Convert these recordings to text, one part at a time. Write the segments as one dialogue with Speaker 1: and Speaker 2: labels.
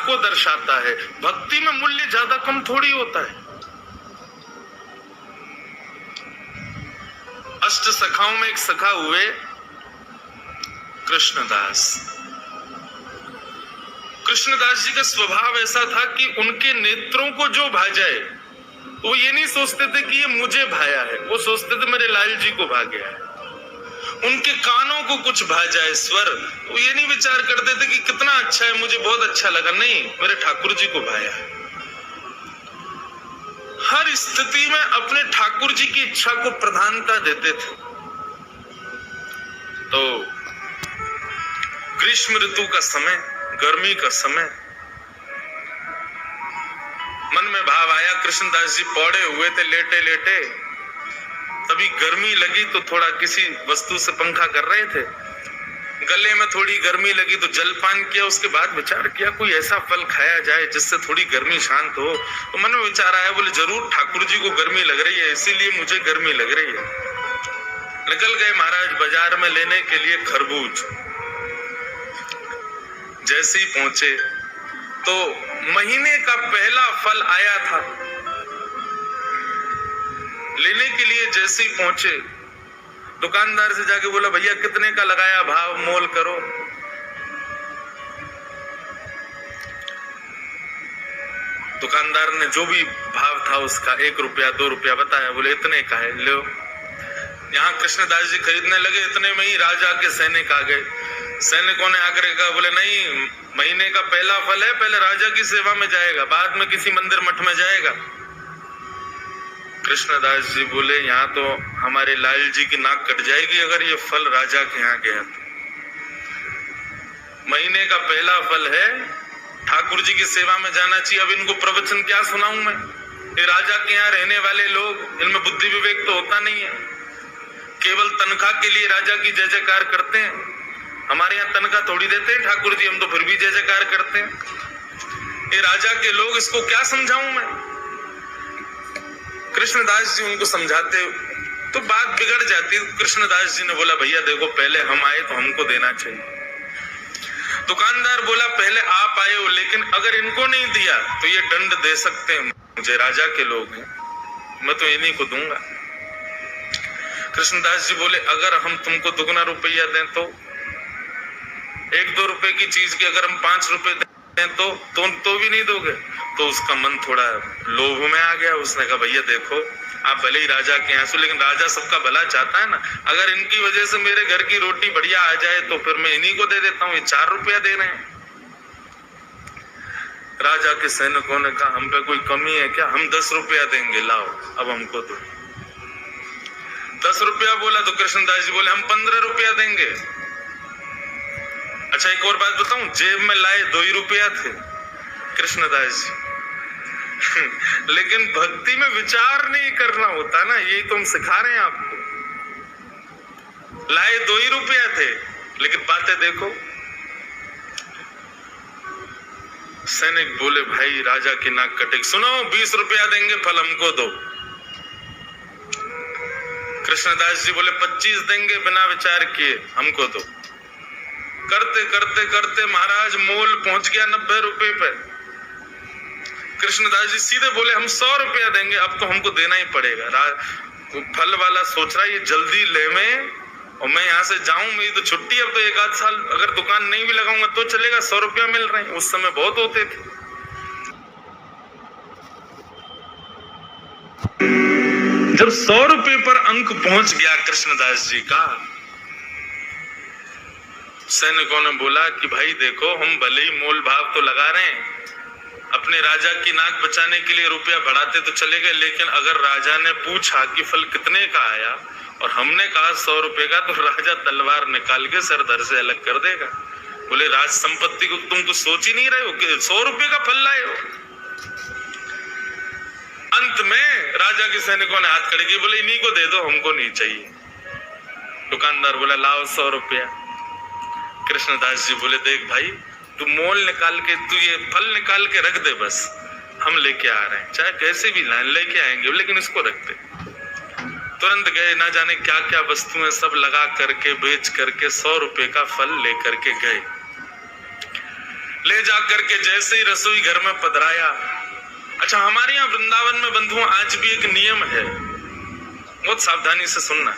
Speaker 1: को दर्शाता है। भक्ति में मूल्य ज्यादा कम थोड़ी होता है। अष्ट सखाओं में एक सखा हुए कृष्णदास। कृष्णदास जी का स्वभाव ऐसा था कि उनके नेत्रों को जो भा जाए, वो ये नहीं सोचते थे कि ये मुझे भाया है, वो सोचते थे मेरे लाल जी को भा गया है। उनके कानों को कुछ भा जाए स्वर, वो ये नहीं विचार करते थे कि कितना अच्छा है, मुझे बहुत अच्छा लगा, नहीं, मेरे ठाकुर जी को भाया है। हर स्थिति में अपने ठाकुर जी की इच्छा को प्रधानता देते थे। तो ग्रीष्म ऋतु का समय, गर्मी का समय, मन में भाव आया, कृष्णदास जी पौड़े हुए थे लेटे लेटे, तभी गर्मी लगी तो थोड़ा किसी वस्तु से पंखा कर रहे थे, गले में थोड़ी गर्मी लगी तो जलपान किया। उसके बाद विचार किया कोई ऐसा फल खाया जाए जिससे थोड़ी गर्मी शांत हो। तो मन में विचार आया, बोले जरूर ठाकुर जी को गर्मी लग रही है, इसीलिए मुझे गर्मी लग रही है। निकल गए महाराज बाजार में लेने के लिए खरबूज। जैसे ही पहुंचे तो महीने का पहला फल आया था। लेने के लिए जैसे ही पहुंचे, दुकानदार से जाके बोला भैया कितने का लगाया, भाव मोल करो। दुकानदार ने जो भी भाव था उसका 1 रुपया 2 रुपया बताया, बोले इतने का है, लो। यहाँ कृष्णदास जी खरीदने लगे, इतने में ही राजा के सैनिक आ गए। सैनिकों ने आकर कहा, बोले नहीं, महीने का पहला फल है, पहले राजा की सेवा में जाएगा, बाद में किसी मंदिर मठ में जाएगा। कृष्णदास जी बोले यहाँ तो हमारे लाल जी की नाक कट जाएगी अगर ये फल राजा के यहाँ गया तो। महीने का पहला फल है, ठाकुर जी की सेवा में जाना चाहिए। अब इनको प्रवचन क्या सुनाऊं मैं? ये राजा के यहाँ रहने वाले लोग, इनमें बुद्धि विवेक तो होता नहीं है, केवल तनख्वाह के लिए राजा की जय जयकार करते हैं। हमारे यहाँ तनख्वाह थोड़ी देते हैं ठाकुर जी, हम तो फिर भी जय जयकार करते हैं। ये राजा के लोग, इसको क्या समझाऊं मैं? कृष्णदास जी उनको समझाते तो बात बिगड़ जाती। कृष्णदास जी ने बोला भैया देखो, पहले हम आए तो हमको देना चाहिए। दुकानदार बोला पहले आप आए हो, लेकिन अगर इनको नहीं दिया तो ये दंड दे सकते हैं मुझे, राजा के लोग हैं, मैं तो इन्हीं को दूंगा। कृष्णदास जी बोले अगर हम तुमको दुगना रुपया दें तो, 1-2 रुपए की चीज की अगर हम 5 रुपए दें तो भी नहीं दोगे? तो उसका मन थोड़ा लोभ में आ गया। उसने कहा भैया देखो, आप भले ही राजा के हैं, लेकिन राजा सबका भला चाहता है ना, अगर इनकी वजह से मेरे घर की रोटी बढ़िया आ जाए तो फिर मैं इन्हीं को दे देता हूँ, ये 4 रुपया दे रहे हैं। राजा के सैनिकों ने कहा हम पे कोई कमी है क्या, हम 10 रुपया देंगे, लाओ अब हमको दो। 10 रुपया बोला तो कृष्णदास जी बोले हम 15 रुपया देंगे। अच्छा एक और बात बताऊं, जेब में लाए 2 ही रुपया थे कृष्णदास जी। लेकिन भक्ति में विचार नहीं करना होता ना, यही तो हम सिखा रहे हैं आपको। लाए 2 ही रुपया थे, लेकिन बातें देखो। सैनिक बोले भाई राजा की नाक कटेगी, सुनो 20 रुपया देंगे, फल हमको दो। कृष्णदास जी बोले 25 देंगे, बिना विचार किए हमको दो। करते करते करते महाराज मोल पहुंच गया 90 रुपए पे। कृष्णदास जी सीधे बोले हम 100 रुपया देंगे, अब तो हमको देना ही पड़ेगा। फल वाला सोच रहा है ये जल्दी ले में, और मैं यहाँ से जाऊं, मेरी तो छुट्टी, अब तो 1-8 साल अगर दुकान नहीं भी लगाऊंगा तो चलेगा, 100 रुपया मिल रहे हैं, उस समय बहुत होते थे। जब 100 रुपये पर अंक पहुंच गया कृष्णदास जी का, सैनिकों ने बोला कि भाई देखो, हम भले ही मोल भाव तो लगा रहे हैं, अपने राजा की नाक बचाने के लिए रुपया बढ़ाते तो चले गए, लेकिन अगर राजा ने पूछा कि फल कितने का आया और हमने कहा 100 रुपए का, तो राजा तलवार निकाल के सरदार से अलग कर देगा। बोले राज संपत्ति को तुम तो सोच ही नहीं रहे हो कि 100 रुपए का फल लाए हो। अंत में राजा के सैनिकों ने हाथ खड़े किए, बोले इन्हीं को दे दो, हमको नहीं चाहिए। दुकानदार बोला लाओ 100 रुपया। कृष्णदास जी बोले देख भाई, तू मोल निकाल के, तू ये फल निकाल के रख दे, बस हम लेके आ रहे हैं, चाहे कैसे भी लाए लेके आएंगे, लेकिन इसको रख दे। तुरंत गए, ना जाने क्या क्या वस्तुएं सब लगा करके बेच करके 100 रुपए का फल लेकर के गए। ले जाकर के जैसे ही रसोई घर में पधराया। अच्छा, हमारे यहाँ वृंदावन में बंधुओं आज भी एक नियम है, बहुत सावधानी से सुनना।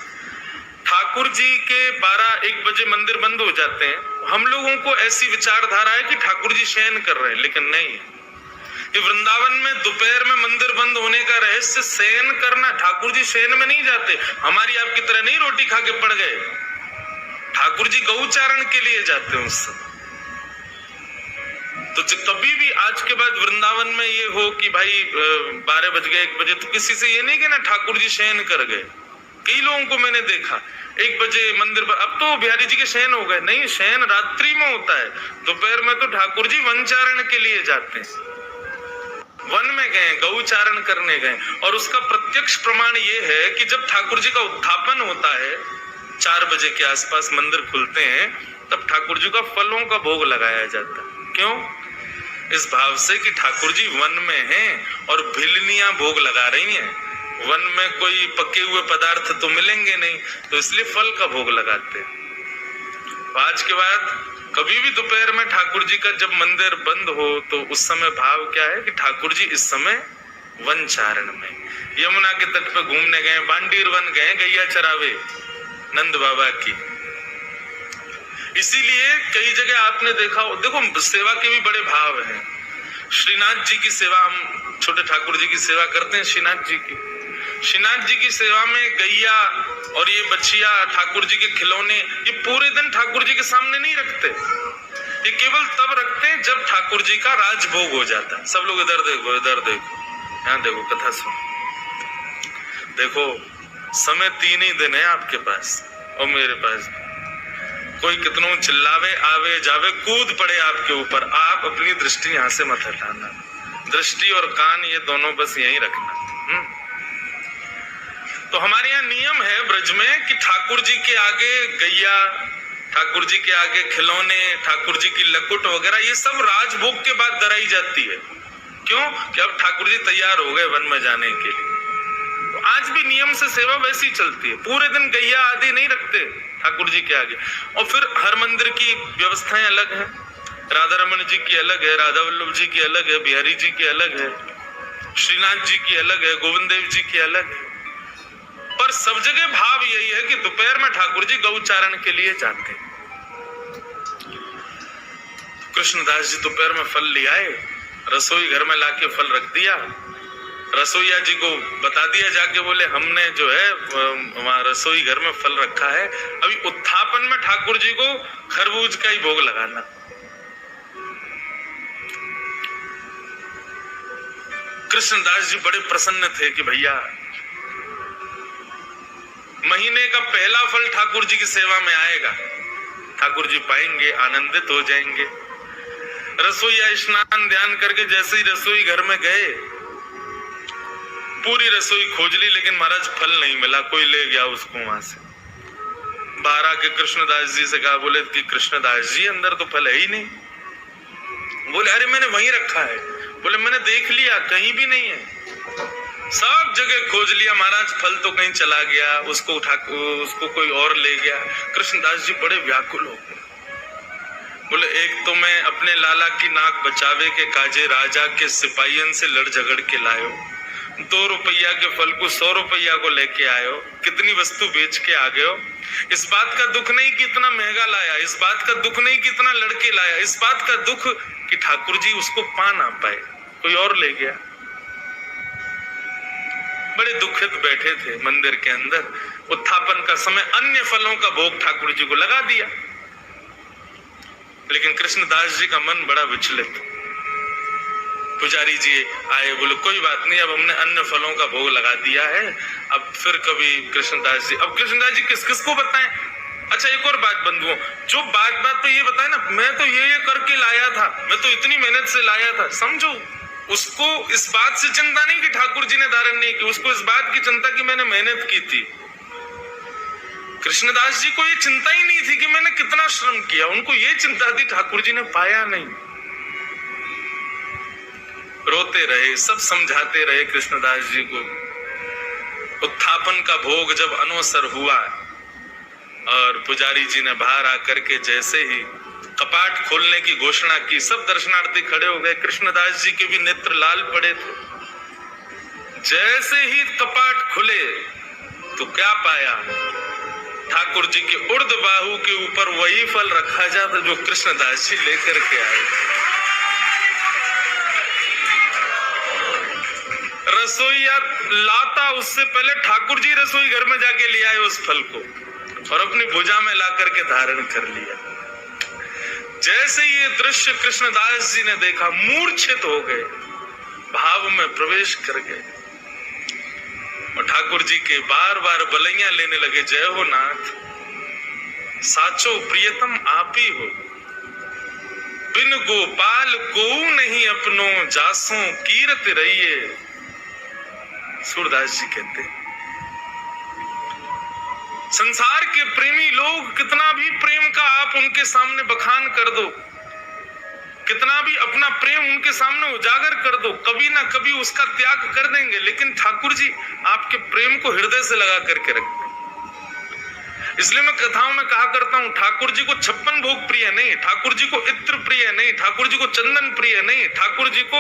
Speaker 1: ठाकुर जी के 12-1 बजे मंदिर बंद हो जाते हैं। हम लोगों को ऐसी विचारधारा है कि ठाकुर जी शयन कर रहे हैं, लेकिन नहीं। ये वृंदावन में दोपहर में मंदिर बंद होने का रहस्य शयन करना। ठाकुर जी शयन में नहीं जाते, हमारी आपकी तरह नहीं रोटी खा के पड़ गए। ठाकुर जी गौचारण के लिए जाते हैं उस समय। तो कभी भी आज के बाद वृंदावन में ये हो कि भाई 12 बज गए 1 बजे, तो किसी से ये नहीं कहना ठाकुर जी शयन कर गए। कई लोगों को मैंने देखा 1 बजे मंदिर पर, अब तो बिहारी जी के शयन हो गए। नहीं, शयन रात्रि में होता है। दोपहर में तो ठाकुर जी वनचारण के लिए जाते हैं, वन में गए, गौचारण करने गए। और उसका प्रत्यक्ष प्रमाण ये है कि जब ठाकुर जी का उत्थापन होता है 4 बजे के आसपास मंदिर खुलते हैं, तब ठाकुर जी का फलों का भोग लगाया जाता है। क्यों? इस भाव से कि ठाकुर जी वन में हैं और भिलनियां भोग लगा रही हैं। वन में कोई पके हुए पदार्थ तो मिलेंगे नहीं, तो इसलिए फल का भोग लगाते हैं। आज के बाद कभी भी दोपहर में ठाकुर जी का जब मंदिर बंद हो, तो उस समय भाव क्या है कि ठाकुर जी इस समय वनचारण में, यमुना के तट पर घूमने गए, बांडीर वन गए, गैया चरावे नंद बाबा की। इसीलिए कई जगह आपने देखा हो, देखो सेवा के भी बड़े भाव हैं। श्रीनाथ जी की सेवा, हम छोटे ठाकुर जी की सेवा करते हैं। श्रीनाथ जी की सेवा में गैया और ये बच्चिया, ठाकुर जी के खिलौने, ये पूरे दिन ठाकुर जी के सामने नहीं रखते। ये केवल तब रखते हैं जब ठाकुर जी का राजभोग हो जाता है। सब लोग इधर देखो, इधर देखो, यहाँ देखो, कथा सुनो। देखो, समय 3 ही दिन है आपके पास और मेरे पास। कोई कितनों चिल्लावे, आवे जावे, कूद पड़े आपके ऊपर, आप अपनी दृष्टि यहाँ से मत हटाना। दृष्टि और कान ये दोनों बस यहीं रखना। तो हमारे यहाँ नियम है ब्रज में कि ठाकुर जी के आगे गैया, ठाकुर जी के आगे खिलौने, ठाकुर जी की लकुट वगैरह, ये सब राजभोग के बाद दराई जाती है। क्यों? कि अब ठाकुर जी तैयार हो गए वन में जाने के लिए। तो आज भी नियम से सेवा वैसी चलती है, पूरे दिन गैया आदि नहीं रखते ठाकुर जी के आगे। और फिर हर मंदिर की व्यवस्थाएं अलग हैं। राधा रमन जी की अलग है, राधा वल्लभ जी की अलग है, बिहारी जी की अलग है, श्रीनाथ जी की अलग है, गोविंद देव जी की अलग है। पर सब जगह भाव यही है कि दोपहर में ठाकुर जी गौचारण के लिए जाते हैं। कृष्णदास जी दोपहर में फल ले आए, रसोई घर में लाके फल रख दिया। रसोईया जी को बता दिया जाके, बोले हमने जो है वहां रसोई घर में फल रखा है, अभी उत्थापन में ठाकुर जी को खरबूज का ही भोग लगाना। कृष्णदास जी बड़े प्रसन्न थे कि भैया महीने का पहला फल ठाकुर जी की सेवा में आएगा, ठाकुर जी पाएंगे, आनंदित हो जाएंगे। रसोईया स्नान ध्यान करके जैसे ही रसोई घर में गए, पूरी रसोई खोज ली, लेकिन महाराज फल नहीं मिला। कोई ले गया उसको वहां से। बाहर आके कृष्णदास जी से कहा, बोले कि कृष्णदास जी अंदर तो फल है ही नहीं। बोले अरे मैंने वहीं रखा है। बोले मैंने देख लिया, कहीं भी नहीं है, सब जगह खोज लिया महाराज, फल तो कहीं चला गया, उसको कोई और ले गया। कृष्णदास जी बड़े व्याकुल हो गए। बोले एक तो मैं अपने लाला की नाक बचावे के काजे राजा के सिपाहियन से लड़ झगड़ के लायो, 2 रुपया के फल को 100 रुपया को लेके आयो, कितनी वस्तु बेच के आ गए हो। इस बात का दुख नहीं कि इतना महंगा लाया, इस बात का दुख नहीं कि इतना लड़के लाया, इस बात का दुख कि ठाकुर जी उसको पा ना पाए, कोई और ले गया। बड़े दुखित बैठे थे मंदिर के अंदर। उत्थापन का समय, अन्य फलों का भोग ठाकुर जी को लगा दिया, लेकिन कृष्णदास जी का मन बड़ा विचलित। पुजारी जी आए, बोले कोई बात नहीं, अब हमने अन्य फलों का भोग लगा दिया है, अब फिर कभी कृष्णदास जी, अब कृष्णदास जी किस किस को बताएं। अच्छा एक और बात बंधुओं, जो बात पे ये बताए ना, मैं तो ये करके लाया था, मैं तो इतनी मेहनत से लाया था, समझो उसको इस बात से चिंता नहीं कि ठाकुर जी ने धारण नहीं की, उसको इस बात की चिंता कि मैंने मेहनत की थी। कृष्णदास जी को ये चिंता ही नहीं थी कि मैंने कितना श्रम किया, उनको ये चिंता थी ठाकुर जी ने पाया नहीं। रोते रहे, सब समझाते रहे कृष्णदास जी को। उत्थापन का भोग जब अनवसर हुआ और पुजारी जी ने बाहर आकर के जैसे ही कपाट खोलने की घोषणा की, सब दर्शनार्थी खड़े हो गए। कृष्णदास जी के भी नेत्र लाल पड़े थे। जैसे ही कपाट खुले तो क्या पाया, ठाकुर जी के उर्द बाहु के ऊपर वही फल रखा जाता जो कृष्णदास जी लेकर के आए। रसोईया लाता उससे पहले ठाकुर जी रसोई घर में जाके ले आए उस फल को और अपनी भुजा में ला करके धारण कर लिया। जैसे ये दृश्य कृष्णदास जी ने देखा, मूर्छित हो गए, भाव में प्रवेश कर गए और ठाकुर जी के बार बार बलैया लेने लगे। जय हो नाथ, साचो प्रियतम आप ही हो, बिन गोपाल को नहीं अपनो, जासों कीरत रहिए। सूरदास जी कहते हैं संसार के प्रेमी लोग कितना भी प्रेम का आप उनके सामने बखान कर दो, कितना भी अपना प्रेम उनके सामने उजागर कर दो, कभी ना कभी उसका त्याग कर देंगे। लेकिन ठाकुर जी आपके प्रेम को हृदय से लगा करके रखते हैं। इसलिए मैं कथाओं में कहा करता हूं, ठाकुर जी को 56 भोग प्रिय नहीं, ठाकुर जी को इत्र प्रिय नहीं, ठाकुर जी को चंदन प्रिय नहीं, ठाकुर जी को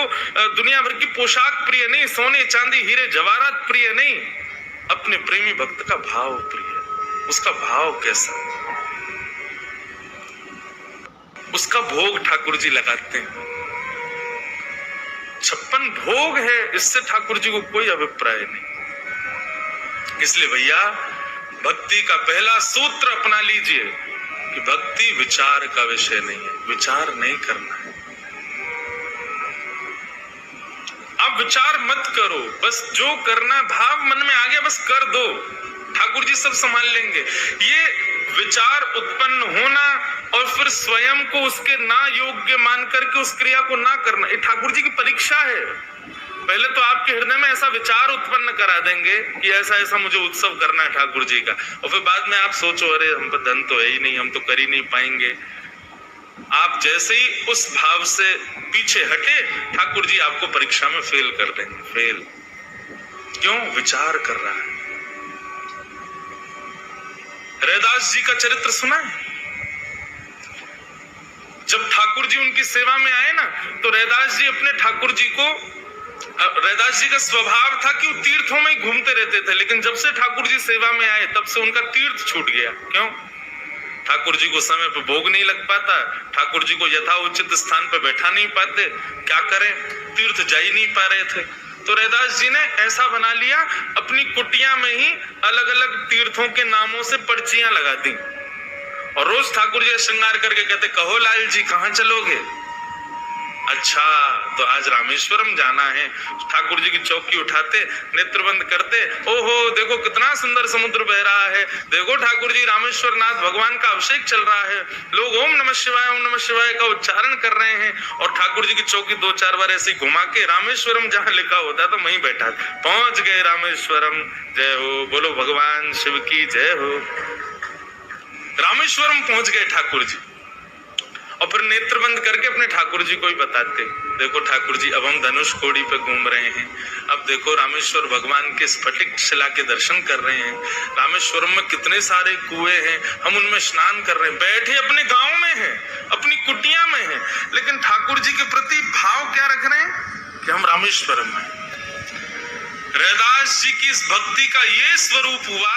Speaker 1: दुनिया भर की पोशाक प्रिय नहीं, सोने चांदी हीरे जवाहरात प्रिय नहीं, अपने प्रेमी भक्त का भाव प्रिय। उसका भाव कैसा, उसका भोग ठाकुर जी लगाते हैं। 56 भोग है, इससे ठाकुर जी को कोई अभिप्राय नहीं। इसलिए भैया भक्ति का पहला सूत्र अपना लीजिए कि भक्ति विचार का विषय नहीं है, विचार नहीं करना है। आप विचार मत करो, बस जो करना भाव मन में आ गया बस कर दो, ठाकुर जी सब संभाल लेंगे। ये विचार उत्पन्न होना और फिर स्वयं को उसके ना योग्य मान करके उस क्रिया को ना करना, ये ठाकुर जी की परीक्षा है। पहले तो आपके हृदय में ऐसा विचार उत्पन्न करा देंगे कि ऐसा ऐसा मुझे उत्सव करना है ठाकुर जी का, और फिर बाद में आप सोचो अरे हम पर धन तो है ही नहीं, हम तो कर ही नहीं पाएंगे। आप जैसे ही उस भाव से पीछे हटे, ठाकुर जी आपको परीक्षा में फेल कर देंगे। फेल क्यों? विचार कर रहा है। रैदास जी का चरित्र सुना है? जब ठाकुर जी उनकी सेवा में आए ना, तो रैदास जी अपने ठाकुर जी को, रैदास जी का स्वभाव था कि वो तीर्थों में ही घूमते रहते थे, लेकिन जब से ठाकुर जी सेवा में आए तब से उनका तीर्थ छूट गया। क्यों? ठाकुर जी को समय पे भोग नहीं लग पाता, ठाकुर जी को यथा उचित स्थान पे बैठा नहीं पाते, क्या करें, तीर्थ जा ही नहीं पा रहे थे। तो रैदास जी ने ऐसा बना लिया, अपनी कुटिया में ही अलग अलग तीर्थों के नामों से पर्चियां लगा दी और रोज ठाकुर जी श्रृंगार करके कहते, कहो लाल जी कहाँ चलोगे? अच्छा तो आज रामेश्वरम जाना है। ठाकुर जी की चौकी उठाते, नेत्र बंद करते, ओहो देखो कितना सुंदर समुद्र बह रहा है, देखो ठाकुर जी रामेश्वर नाथ भगवान का अभिषेक चल रहा है, लोग ओम नमः शिवाय का उच्चारण कर रहे हैं, और ठाकुर जी की चौकी 2-4 बार ऐसे घुमा के रामेश्वरम जहाँ लिखा होता तो वहीं बैठा, पहुंच गए रामेश्वरम, जय हो, बोलो भगवान शिव की जय हो। रामेश्वरम पहुंच गए ठाकुर जी, और फिर नेत्र बंद करके अपने ठाकुर जी को ही बताते, देखो ठाकुर जी अब हम धनुष कोड़ी पे घूम रहे हैं, अब देखो रामेश्वर भगवान के स्फटिक शिला के दर्शन कर रहे हैं, रामेश्वरम में कितने सारे कुएं हैं, हम उनमें स्नान कर रहे हैं, बैठे अपने गांव में हैं, अपनी कुटिया में हैं, लेकिन ठाकुर जी के प्रति भाव क्या रख रहे हैं कि हम रामेश्वरम में। रैदास जी की इस भक्ति का ये स्वरूप हुआ